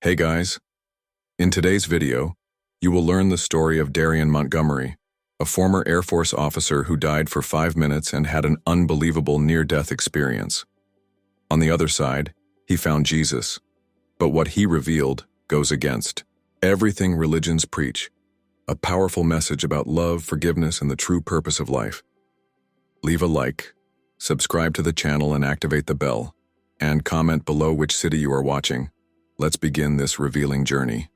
Hey guys, in today's video, you will learn the story of Darian Montgomery, a former Air Force officer who died for 5 minutes and had an unbelievable near-death experience. On the other side, he found Jesus, but what he revealed goes against everything religions preach, a powerful message about love, forgiveness, and the true purpose of life. Leave a like, subscribe to the channel and activate the bell, and comment below which city you are watching. Let's begin this revealing journey.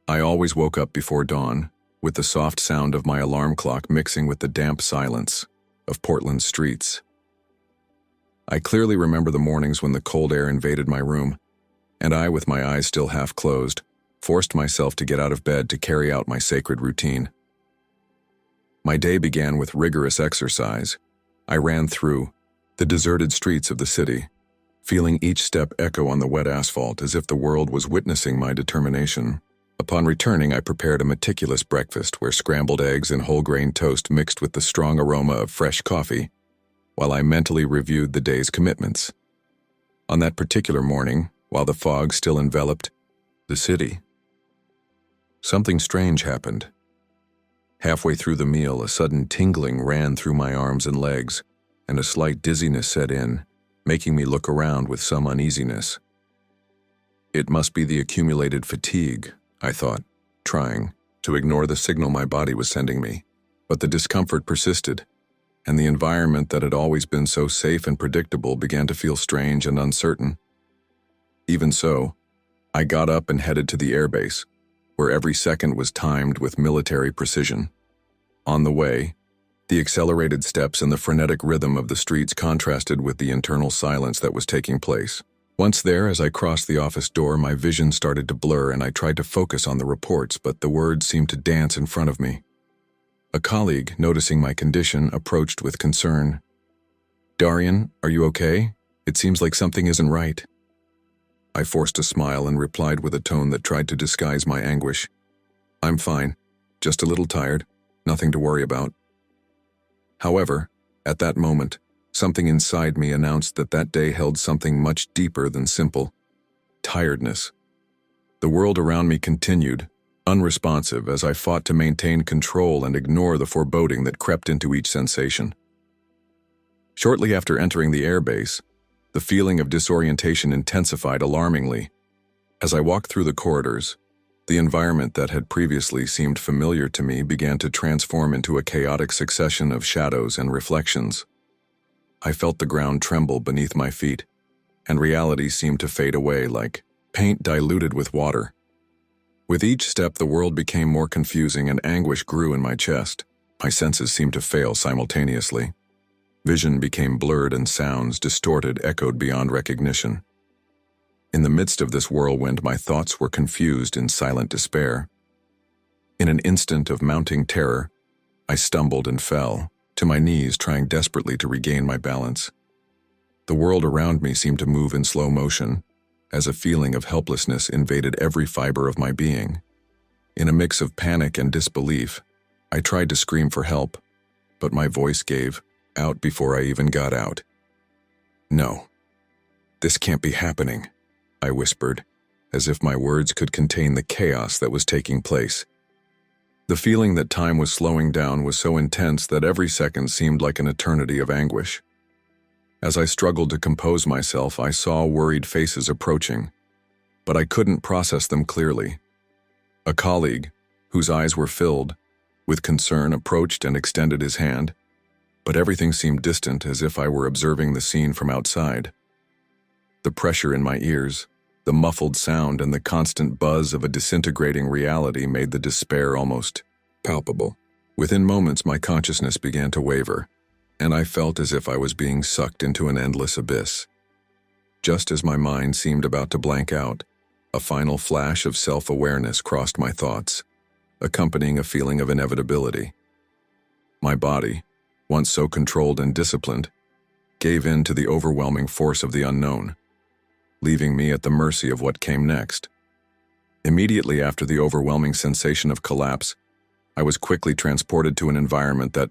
I always woke up before dawn, with the soft sound of my alarm clock mixing with the damp silence of Portland's streets. I clearly remember the mornings when the cold air invaded my room, and I, with my eyes still half closed, forced myself to get out of bed to carry out my sacred routine. My day began with rigorous exercise. I ran through the deserted streets of the city, feeling each step echo on the wet asphalt as if the world was witnessing my determination. Upon returning, I prepared a meticulous breakfast where scrambled eggs and whole grain toast mixed with the strong aroma of fresh coffee, while I mentally reviewed the day's commitments. On that particular morning, while the fog still enveloped the city, something strange happened. Halfway through the meal, a sudden tingling ran through my arms and legs, and a slight dizziness set in, making me look around with some uneasiness. It must be the accumulated fatigue, I thought, trying to ignore the signal my body was sending me. But the discomfort persisted, and the environment that had always been so safe and predictable began to feel strange and uncertain. Even so, I got up and headed to the airbase, where every second was timed with military precision. On the way, the accelerated steps and the frenetic rhythm of the streets contrasted with the internal silence that was taking place. Once there, as I crossed the office door, my vision started to blur and I tried to focus on the reports, but the words seemed to dance in front of me. A colleague, noticing my condition, approached with concern. "Darian, are you okay? It seems like something isn't right." I forced a smile and replied with a tone that tried to disguise my anguish. "I'm fine, just a little tired, nothing to worry about." However, at that moment, something inside me announced that that day held something much deeper than simple tiredness. The world around me continued, unresponsive, as I fought to maintain control and ignore the foreboding that crept into each sensation. Shortly after entering the airbase, the feeling of disorientation intensified alarmingly. As I walked through the corridors, the environment that had previously seemed familiar to me began to transform into a chaotic succession of shadows and reflections. I felt the ground tremble beneath my feet, and reality seemed to fade away like paint diluted with water. With each step, the world became more confusing and anguish grew in my chest. My senses seemed to fail simultaneously. Vision became blurred and sounds, distorted, echoed beyond recognition. In the midst of this whirlwind, my thoughts were confused in silent despair. In an instant of mounting terror, I stumbled and fell to my knees, trying desperately to regain my balance. The world around me seemed to move in slow motion, as a feeling of helplessness invaded every fiber of my being. In a mix of panic and disbelief, I tried to scream for help, but my voice gave out before I even got out. "No, this can't be happening," I whispered, as if my words could contain the chaos that was taking place. The feeling that time was slowing down was so intense that every second seemed like an eternity of anguish. As I struggled to compose myself, I saw worried faces approaching, but I couldn't process them clearly. A colleague, whose eyes were filled with concern, approached and extended his hand, but everything seemed distant, as if I were observing the scene from outside. The pressure in my ears, the muffled sound, and the constant buzz of a disintegrating reality made the despair almost palpable. Within moments, my consciousness began to waver, and I felt as if I was being sucked into an endless abyss. Just as my mind seemed about to blank out, a final flash of self-awareness crossed my thoughts, accompanying a feeling of inevitability. My body, once so controlled and disciplined, gave in to the overwhelming force of the unknown, leaving me at the mercy of what came next. Immediately after the overwhelming sensation of collapse, I was quickly transported to an environment that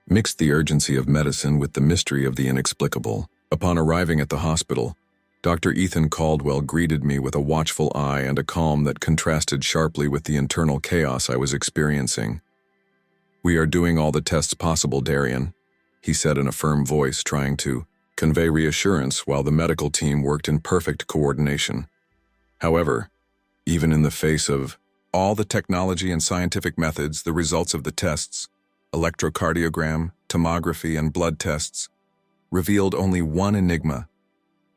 mixed the urgency of medicine with the mystery of the inexplicable. Upon arriving at the hospital, Dr. Ethan Caldwell greeted me with a watchful eye and a calm that contrasted sharply with the internal chaos I was experiencing. "We are doing all the tests possible, Darian," he said in a firm voice, trying to convey reassurance while the medical team worked in perfect coordination. However, even in the face of all the technology and scientific methods, the results of the tests, electrocardiogram, tomography, and blood tests, revealed only one enigma: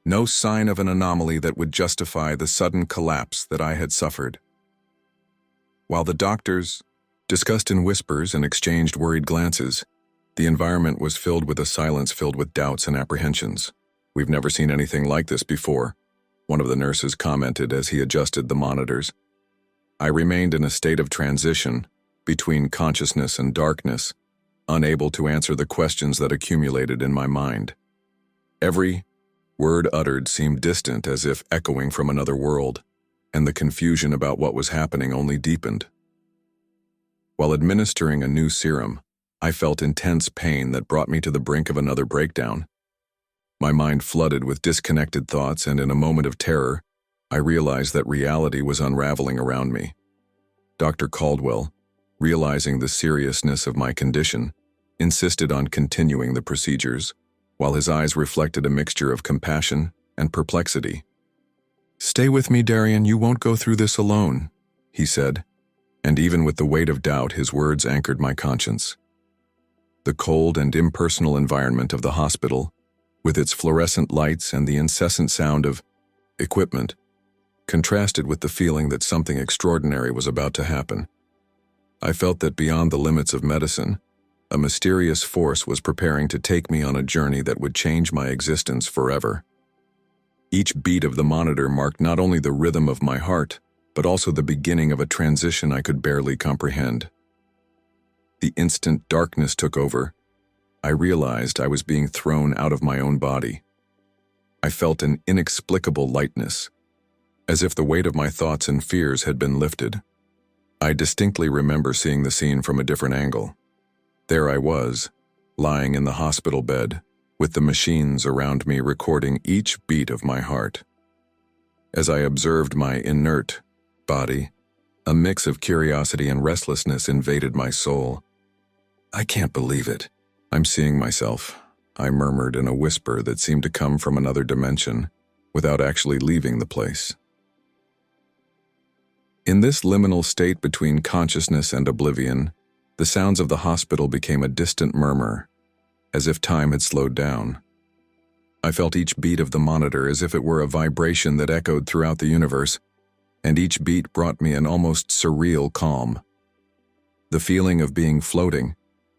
no sign of an anomaly that would justify the sudden collapse that I had suffered. While the doctors discussed in whispers and exchanged worried glances, the environment was filled with a silence filled with doubts and apprehensions. "We've never seen anything like this before," one of the nurses commented as he adjusted the monitors. I remained in a state of transition between consciousness and darkness, unable to answer the questions that accumulated in my mind. Every word uttered seemed distant, as if echoing from another world, and the confusion about what was happening only deepened. While administering a new serum, I felt intense pain that brought me to the brink of another breakdown. My mind flooded with disconnected thoughts, and in a moment of terror, I realized that reality was unraveling around me. Dr. Caldwell, realizing the seriousness of my condition, insisted on continuing the procedures, while his eyes reflected a mixture of compassion and perplexity. "Stay with me, Darian, you won't go through this alone," he said, and even with the weight of doubt, his words anchored my conscience. The cold and impersonal environment of the hospital, with its fluorescent lights and the incessant sound of equipment, contrasted with the feeling that something extraordinary was about to happen. I felt that beyond the limits of medicine, a mysterious force was preparing to take me on a journey that would change my existence forever. Each beat of the monitor marked not only the rhythm of my heart, but also the beginning of a transition I could barely comprehend. The instant darkness took over, I realized I was being thrown out of my own body. I felt an inexplicable lightness, as if the weight of my thoughts and fears had been lifted. I distinctly remember seeing the scene from a different angle. There I was, lying in the hospital bed, with the machines around me recording each beat of my heart. As I observed my inert body, a mix of curiosity and restlessness invaded my soul. "I can't believe it. I'm seeing myself," I murmured in a whisper that seemed to come from another dimension, without actually leaving the place. In this liminal state between consciousness and oblivion, the sounds of the hospital became a distant murmur, as if time had slowed down. I felt each beat of the monitor as if it were a vibration that echoed throughout the universe, and each beat brought me an almost surreal calm. The feeling of being floating,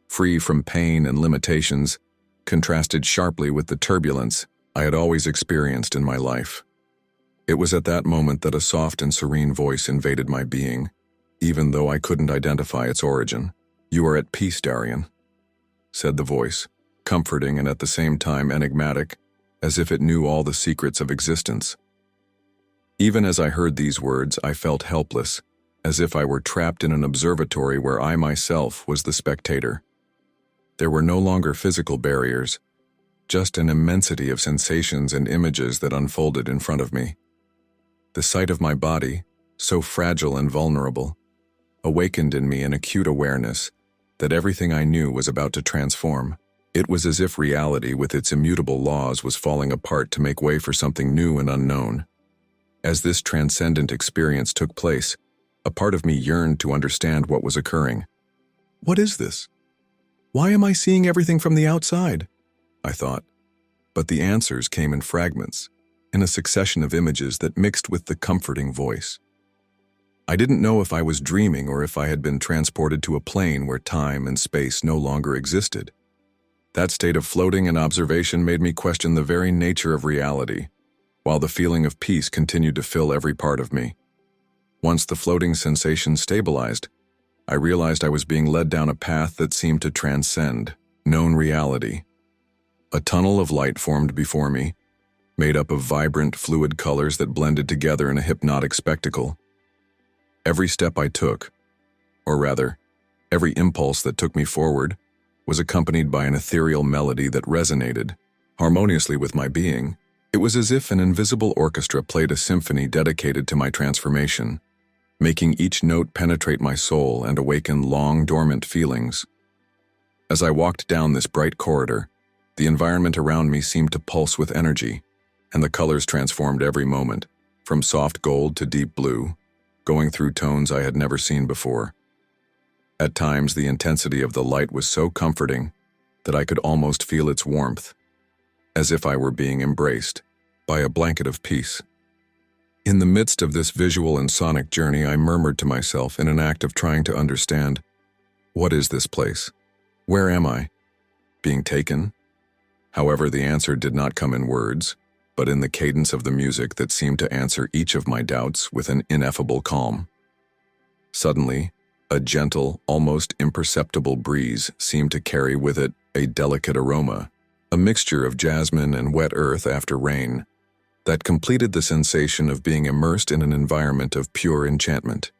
free from pain and limitations, contrasted sharply with the turbulence I had always experienced in my life. It was at that moment that a soft and serene voice invaded my being, even though I couldn't identify its origin. "You are at peace, Darian," said the voice, comforting and at the same time enigmatic, as if it knew all the secrets of existence. Even as I heard these words, I felt helpless, as if I were trapped in an observatory where I myself was the spectator. There were no longer physical barriers, just an immensity of sensations and images that unfolded in front of me. The sight of my body, so fragile and vulnerable, awakened in me an acute awareness that everything I knew was about to transform. It was as if reality, with its immutable laws, was falling apart to make way for something new and unknown. As this transcendent experience took place, a part of me yearned to understand what was occurring. "What is this? Why am I seeing everything from the outside?" I thought. But the answers came in fragments, in a succession of images that mixed with the comforting voice. I didn't know if I was dreaming or if I had been transported to a plane where time and space no longer existed. That state of floating and observation made me question the very nature of reality, while the feeling of peace continued to fill every part of me. Once the floating sensation stabilized, I realized I was being led down a path that seemed to transcend known reality. A tunnel of light formed before me, made up of vibrant, fluid colors that blended together in a hypnotic spectacle. Every step I took, or rather, every impulse that took me forward, was accompanied by an ethereal melody that resonated harmoniously with my being. It was as if an invisible orchestra played a symphony dedicated to my transformation, making each note penetrate my soul and awaken long-dormant feelings. As I walked down this bright corridor, the environment around me seemed to pulse with energy, and the colors transformed every moment, from soft gold to deep blue, going through tones I had never seen before. At times, the intensity of the light was so comforting that I could almost feel its warmth, as if I were being embraced by a blanket of peace. In the midst of this visual and sonic journey, I murmured to myself in an act of trying to understand, what is this place? Where am I? Being taken? However, the answer did not come in words, but in the cadence of the music that seemed to answer each of my doubts with an ineffable calm. Suddenly, a gentle, almost imperceptible breeze seemed to carry with it a delicate aroma, a mixture of jasmine and wet earth after rain, that completed the sensation of being immersed in an environment of pure enchantment.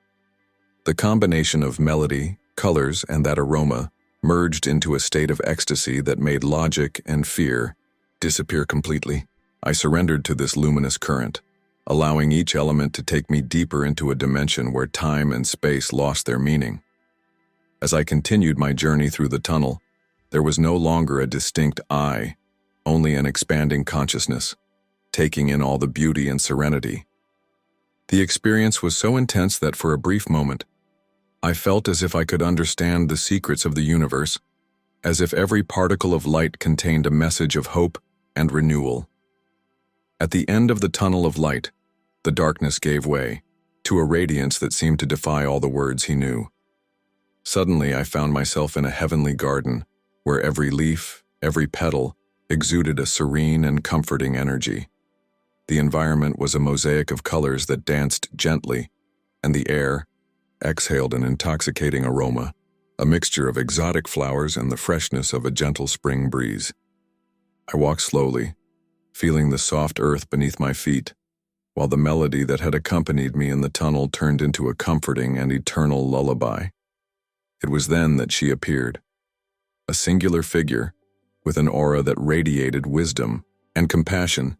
The combination of melody, colors, and that aroma merged into a state of ecstasy that made logic and fear disappear completely. I surrendered to this luminous current, allowing each element to take me deeper into a dimension where time and space lost their meaning. As I continued my journey through the tunnel, there was no longer a distinct I, only an expanding consciousness, taking in all the beauty and serenity. The experience was so intense that for a brief moment, I felt as if I could understand the secrets of the universe, as if every particle of light contained a message of hope and renewal. At the end of the tunnel of light, the darkness gave way to a radiance that seemed to defy all the words he knew. Suddenly, I found myself in a heavenly garden where every leaf, every petal, exuded a serene and comforting energy. The environment was a mosaic of colors that danced gently, and the air exhaled an intoxicating aroma, a mixture of exotic flowers and the freshness of a gentle spring breeze. I walked slowly, feeling the soft earth beneath my feet, while the melody that had accompanied me in the tunnel turned into a comforting and eternal lullaby. It was then that she appeared, a singular figure with an aura that radiated wisdom and compassion,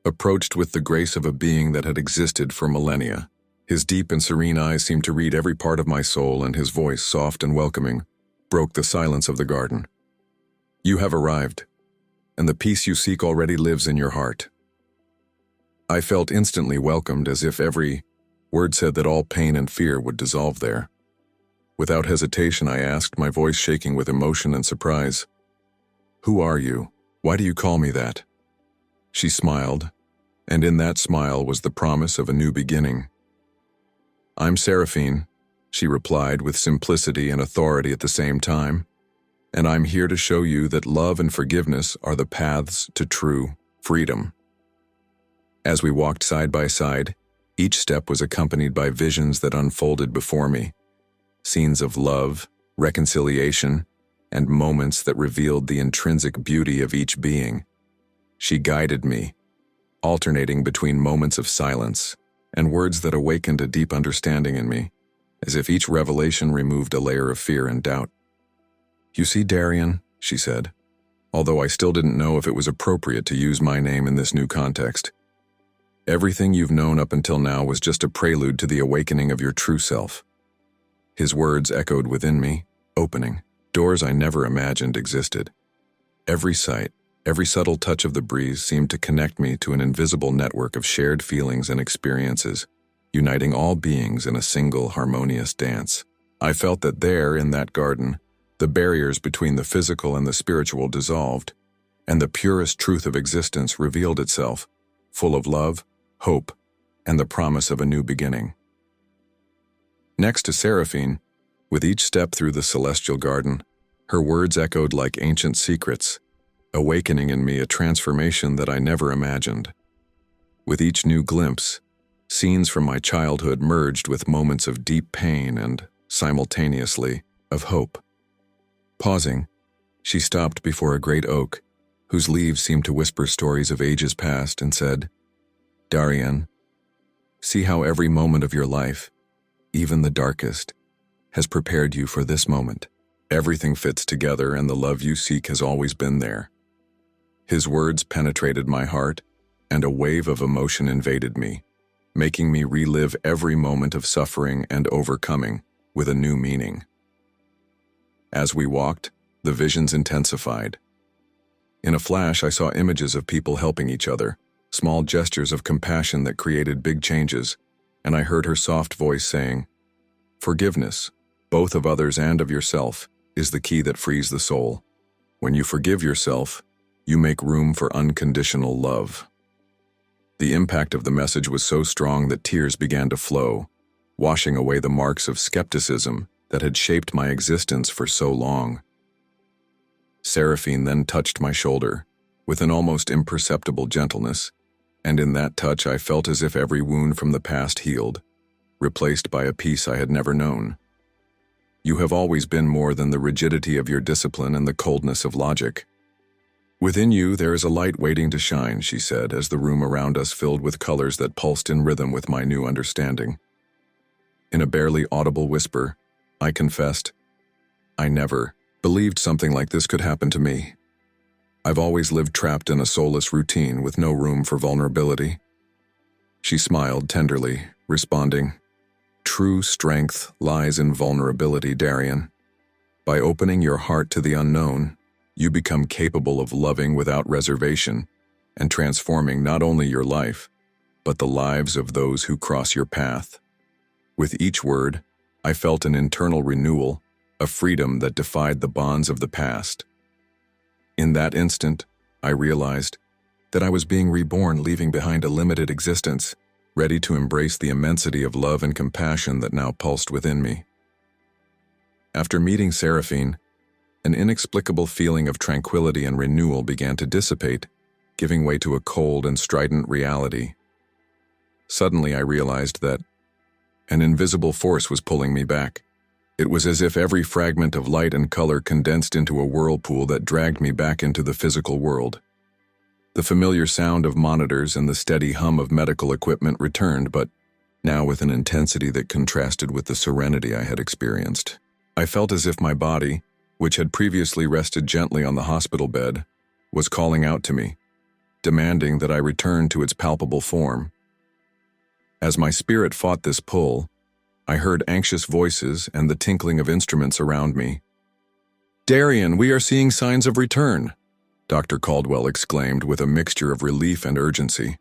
approached with the grace of a being that had existed for millennia. His deep and serene eyes seemed to read every part of my soul, and his voice, soft and welcoming, broke the silence of the garden. "You have arrived, and the peace you seek already lives in your heart." I felt instantly welcomed, as if every word said that all pain and fear would dissolve there. Without hesitation, I asked, my voice shaking with emotion and surprise, "Who are you? Why do you call me that?" She smiled, and in that smile was the promise of a new beginning. "I'm Seraphine," she replied with simplicity and authority at the same time, "and I'm here to show you that love and forgiveness are the paths to true freedom." As we walked side by side, each step was accompanied by visions that unfolded before me, scenes of love, reconciliation, and moments that revealed the intrinsic beauty of each being. She guided me, alternating between moments of silence and words that awakened a deep understanding in me, as if each revelation removed a layer of fear and doubt. "You see, Darian," she said, although I still didn't know if it was appropriate to use my name in this new context, "everything you've known up until now was just a prelude to the awakening of your true self." His words echoed within me, opening doors I never imagined existed. Every sight, every subtle touch of the breeze seemed to connect me to an invisible network of shared feelings and experiences, uniting all beings in a single harmonious dance. I felt that there, in that garden, the barriers between the physical and the spiritual dissolved, and the purest truth of existence revealed itself, full of love, hope, and the promise of a new beginning. Next to Seraphine, with each step through the celestial garden, her words echoed like ancient secrets, awakening in me a transformation that I never imagined. With each new glimpse, scenes from my childhood merged with moments of deep pain and, simultaneously, of hope. Pausing, she stopped before a great oak, whose leaves seemed to whisper stories of ages past, and said, "Darian, see how every moment of your life, even the darkest, has prepared you for this moment. Everything fits together, and the love you seek has always been there." His words penetrated my heart, and a wave of emotion invaded me, making me relive every moment of suffering and overcoming with a new meaning. As we walked, the visions intensified. In a flash, I saw images of people helping each other, small gestures of compassion that created big changes, and I heard her soft voice saying, "Forgiveness, both of others and of yourself, is the key that frees the soul. When you forgive yourself, you make room for unconditional love." The impact of the message was so strong that tears began to flow, washing away the marks of skepticism that had shaped my existence for so long. Seraphine then touched my shoulder, with an almost imperceptible gentleness, and in that touch I felt as if every wound from the past healed, replaced by a peace I had never known. "You have always been more than the rigidity of your discipline and the coldness of logic. Within you there is a light waiting to shine," she said, as the room around us filled with colors that pulsed in rhythm with my new understanding. In a barely audible whisper, I confessed, "I never believed something like this could happen to me. I've always lived trapped in a soulless routine with no room for vulnerability." She smiled tenderly, responding, "True strength lies in vulnerability, Darian. By opening your heart to the unknown, you become capable of loving without reservation and transforming not only your life, but the lives of those who cross your path." With each word, I felt an internal renewal, a freedom that defied the bonds of the past. In that instant, I realized that I was being reborn, leaving behind a limited existence, ready to embrace the immensity of love and compassion that now pulsed within me. After meeting Seraphine, an inexplicable feeling of tranquility and renewal began to dissipate, giving way to a cold and strident reality. Suddenly I realized that an invisible force was pulling me back. It was as if every fragment of light and color condensed into a whirlpool that dragged me back into the physical world. The familiar sound of monitors and the steady hum of medical equipment returned, but now with an intensity that contrasted with the serenity I had experienced. I felt as if my body, which had previously rested gently on the hospital bed, was calling out to me, demanding that I return to its palpable form. As my spirit fought this pull, I heard anxious voices and the tinkling of instruments around me. "Darian, we are seeing signs of return," Dr. Caldwell exclaimed with a mixture of relief and urgency.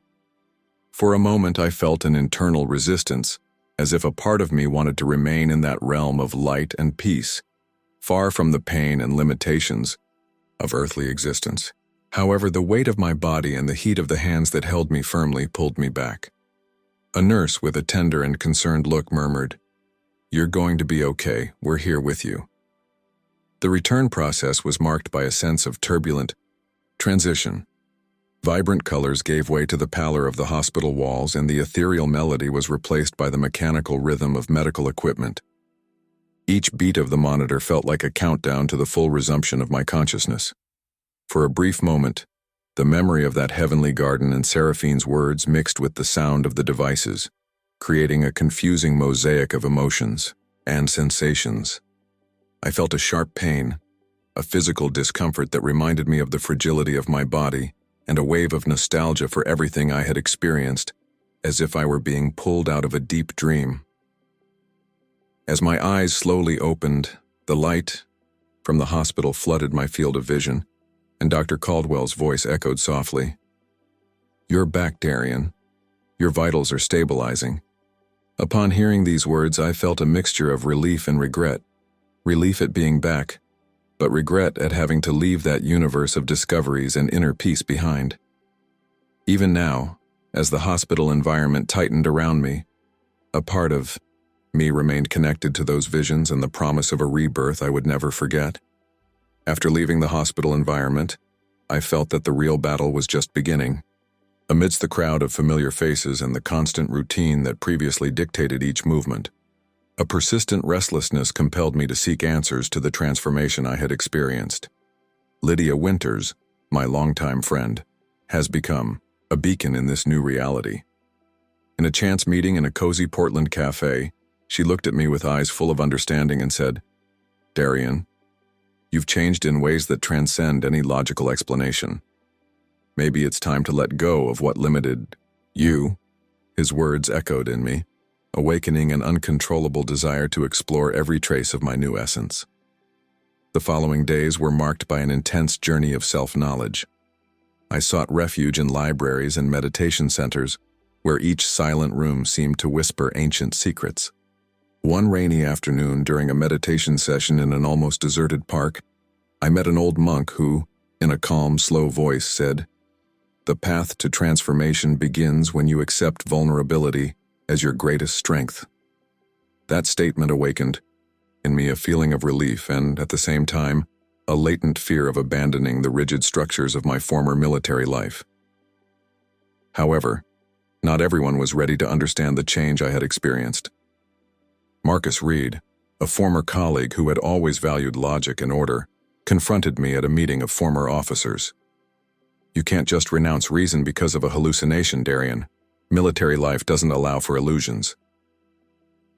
For a moment I felt an internal resistance, as if a part of me wanted to remain in that realm of light and peace, far from the pain and limitations of earthly existence. However, the weight of my body and the heat of the hands that held me firmly pulled me back. A nurse with a tender and concerned look murmured, "You're going to be okay, we're here with you." The return process was marked by a sense of turbulent transition. Vibrant colors gave way to the pallor of the hospital walls, and the ethereal melody was replaced by the mechanical rhythm of medical equipment. Each beat of the monitor felt like a countdown to the full resumption of my consciousness. For a brief moment, the memory of that heavenly garden and Seraphine's words mixed with the sound of the devices, creating a confusing mosaic of emotions and sensations. I felt a sharp pain, a physical discomfort that reminded me of the fragility of my body, and a wave of nostalgia for everything I had experienced, as if I were being pulled out of a deep dream. As my eyes slowly opened, the light from the hospital flooded my field of vision, and Dr. Caldwell's voice echoed softly, "You're back, Darian. Your vitals are stabilizing." Upon hearing these words, I felt a mixture of relief and regret. Relief at being back, but regret at having to leave that universe of discoveries and inner peace behind. Even now, as the hospital environment tightened around me, a part of me remained connected to those visions and the promise of a rebirth I would never forget. After leaving the hospital environment, I felt that the real battle was just beginning. Amidst the crowd of familiar faces and the constant routine that previously dictated each movement, a persistent restlessness compelled me to seek answers to the transformation I had experienced. Lydia Winters, my longtime friend, has become a beacon in this new reality. In a chance meeting in a cozy Portland cafe, she looked at me with eyes full of understanding and said, "Darian, you've changed in ways that transcend any logical explanation. Maybe it's time to let go of what limited you. His words echoed in me, awakening an uncontrollable desire to explore every trace of my new essence. The following days were marked by an intense journey of self-knowledge. I sought refuge in libraries and meditation centers, where each silent room seemed to whisper ancient secrets. One rainy afternoon during a meditation session in an almost deserted park, I met an old monk who, in a calm, slow voice, said, "The path to transformation begins when you accept vulnerability as your greatest strength." That statement awakened in me a feeling of relief and, at the same time, a latent fear of abandoning the rigid structures of my former military life. However, not everyone was ready to understand the change I had experienced. Marcus Reed, a former colleague who had always valued logic and order, confronted me at a meeting of former officers. "You can't just renounce reason because of a hallucination, Darian. Military life doesn't allow for illusions."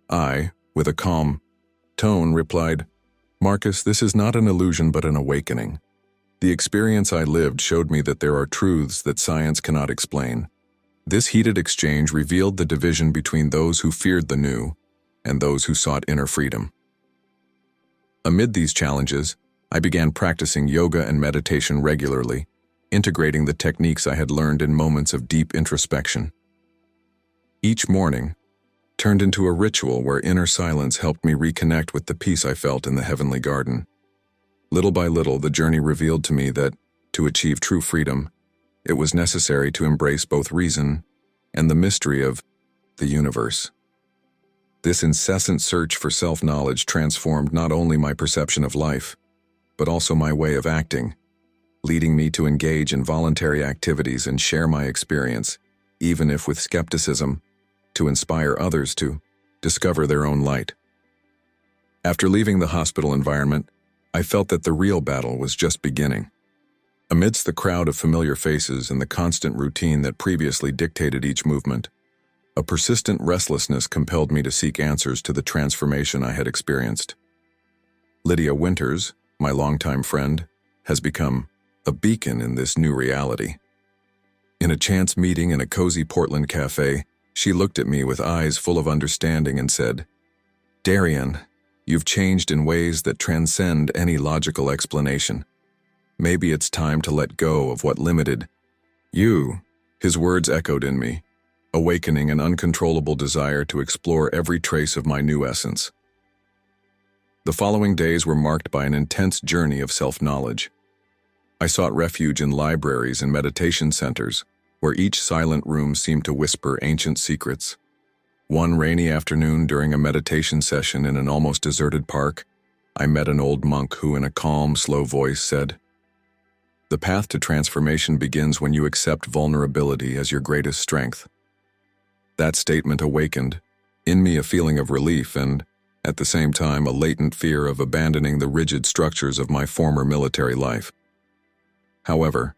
I, with a calm tone, replied, "Marcus, this is not an illusion but an awakening. The experience I lived showed me that there are truths that science cannot explain." This heated exchange revealed the division between those who feared the new and those who sought inner freedom. Amid these challenges, I began practicing yoga and meditation regularly, integrating the techniques I had learned in moments of deep introspection. Each morning turned into a ritual where inner silence helped me reconnect with the peace I felt in the heavenly garden. Little by little, the journey revealed to me that, to achieve true freedom, it was necessary to embrace both reason and the mystery of the universe. This incessant search for self-knowledge transformed not only my perception of life, but also my way of acting, leading me to engage in voluntary activities and share my experience, even if with skepticism, to inspire others to discover their own light. After leaving the hospital environment, I felt that the real battle was just beginning. Amidst the crowd of familiar faces and the constant routine that previously dictated each movement, a persistent restlessness compelled me to seek answers to the transformation I had experienced. Lydia Winters, my longtime friend, has become a beacon in this new reality. In a chance meeting in a cozy Portland cafe, she looked at me with eyes full of understanding and said, "Darian, you've changed in ways that transcend any logical explanation. Maybe it's time to let go of what limited you." His words echoed in me, awakening an uncontrollable desire to explore every trace of my new essence. The following days were marked by an intense journey of self-knowledge. I sought refuge in libraries and meditation centers, where each silent room seemed to whisper ancient secrets. One rainy afternoon during a meditation session in an almost deserted park, I met an old monk who, in a calm, slow voice, said, "The path to transformation begins when you accept vulnerability as your greatest strength." That statement awakened in me a feeling of relief and, at the same time, a latent fear of abandoning the rigid structures of my former military life. However,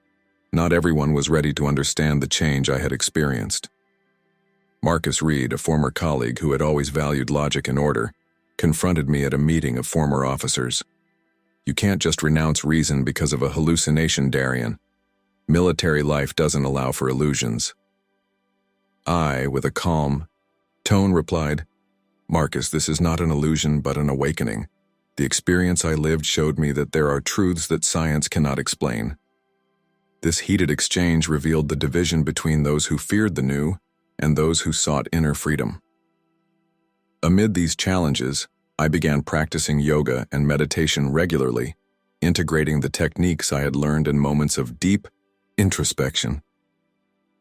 not everyone was ready to understand the change I had experienced. Marcus Reed, a former colleague who had always valued logic and order, confronted me at a meeting of former officers. "You can't just renounce reason because of a hallucination, Darian. Military life doesn't allow for illusions." I, with a calm tone, replied, "Marcus, this is not an illusion but an awakening. The experience I lived showed me that there are truths that science cannot explain." This heated exchange revealed the division between those who feared the new and those who sought inner freedom. Amid these challenges, I began practicing yoga and meditation regularly, integrating the techniques I had learned in moments of deep introspection.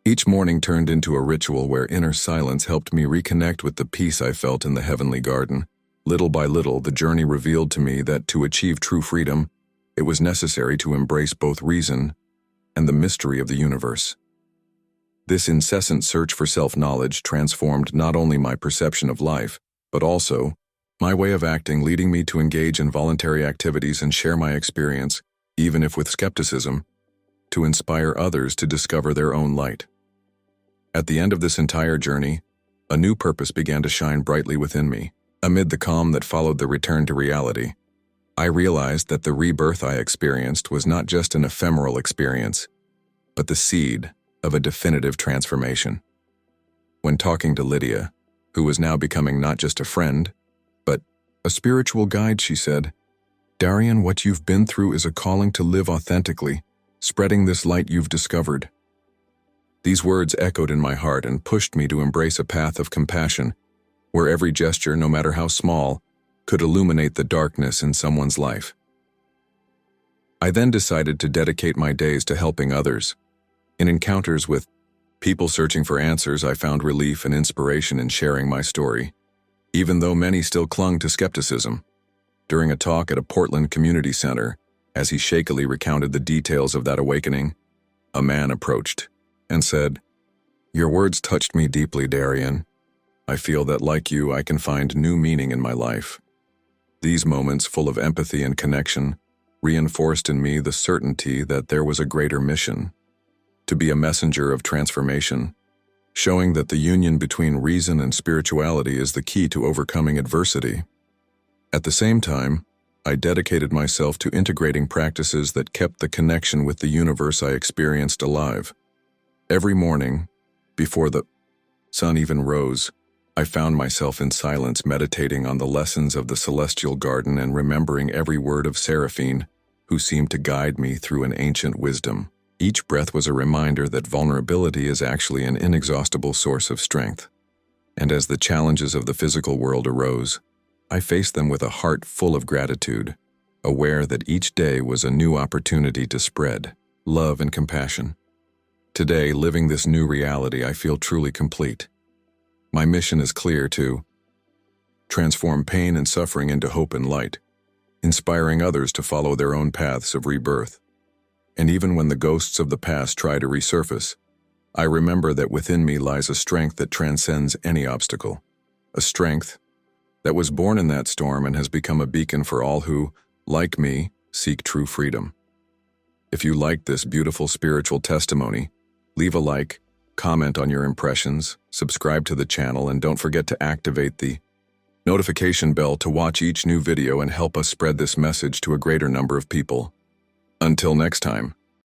Each morning turned into a ritual where inner silence helped me reconnect with the peace I felt in the heavenly garden. Little by little, the journey revealed to me that to achieve true freedom, it was necessary to embrace both reason and the mystery of the universe. This incessant search for self-knowledge transformed not only my perception of life, but also my way of acting, leading me to engage in voluntary activities and share my experience, even if with skepticism, to inspire others to discover their own light. At the end of this entire journey, a new purpose began to shine brightly within me. Amid the calm that followed the return to reality, I realized that the rebirth I experienced was not just an ephemeral experience. but the seed of a definitive transformation. When talking to Lydia, who was now becoming not just a friend, but a spiritual guide, she said, "Darian, what you've been through is a calling to live authentically, spreading this light you've discovered." These words echoed in my heart and pushed me to embrace a path of compassion, where every gesture, no matter how small, could illuminate the darkness in someone's life. I then decided to dedicate my days to helping others. In encounters with people searching for answers, I found relief and inspiration in sharing my story, even though many still clung to skepticism. During a talk at a Portland community center, as he shakily recounted the details of that awakening, a man approached and said, "Your words touched me deeply, Darian. I feel that, like you, I can find new meaning in my life." These moments, full of empathy and connection, reinforced in me the certainty that there was a greater mission: to be a messenger of transformation, showing that the union between reason and spirituality is the key to overcoming adversity. At the same time, I dedicated myself to integrating practices that kept the connection with the universe I experienced alive. Every morning, before the sun even rose, I found myself in silence meditating on the lessons of the celestial garden and remembering every word of Seraphine, who seemed to guide me through an ancient wisdom. Each breath was a reminder that vulnerability is actually an inexhaustible source of strength. And as the challenges of the physical world arose, I faced them with a heart full of gratitude, aware that each day was a new opportunity to spread love and compassion. Today, living this new reality, I feel truly complete. My mission is clear: to transform pain and suffering into hope and light, inspiring others to follow their own paths of rebirth. And even when the ghosts of the past try to resurface, I remember that within me lies a strength that transcends any obstacle, a strength that was born in that storm and has become a beacon for all who, like me, seek true freedom. If you liked this beautiful spiritual testimony, leave a like, comment on your impressions, subscribe to the channel, and don't forget to activate the notification bell to watch each new video and help us spread this message to a greater number of people. Until next time.